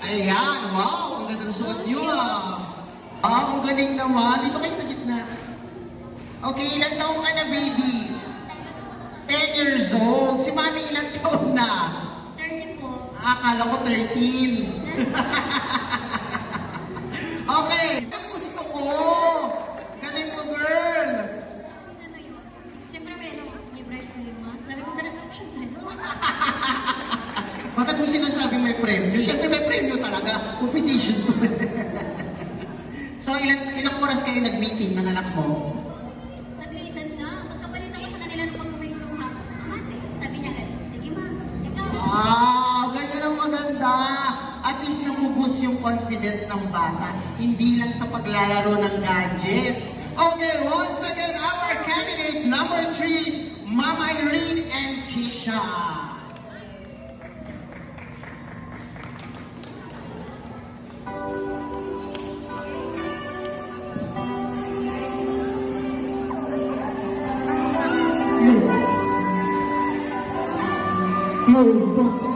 Ayan, wow, ang ganda ng suot niyo ah. Ah, ang galing naman. Dito kayo sa gitna. Okay, ilan taong ka na, baby? 10 years old. Si Mami ilan taon na? 30 po. Akala ko 13. Okay, ang gusto ko. Galing mo, girl. Ano yun? Siyempre may price na yun, ma. Sabi ko ganun ako, siyempre. Bakit mo sinasabi may premyo? Siyempre may premyo talaga. Competition to. So, ilang oras kayo nag-meeting ng anak mo? Saglitan lang. Pagkapalit ako sa kanila nung pag-uwi ko ng kamate. Sabi niya ganun, sige ma, ikaw. Wow! Ganyan ang maganda. At least namubus yung confident ng bata. Hindi lang sa paglalaro ng gadgets. Okay, once again, our candidate number 3, Mama Irene and Kisha. Move.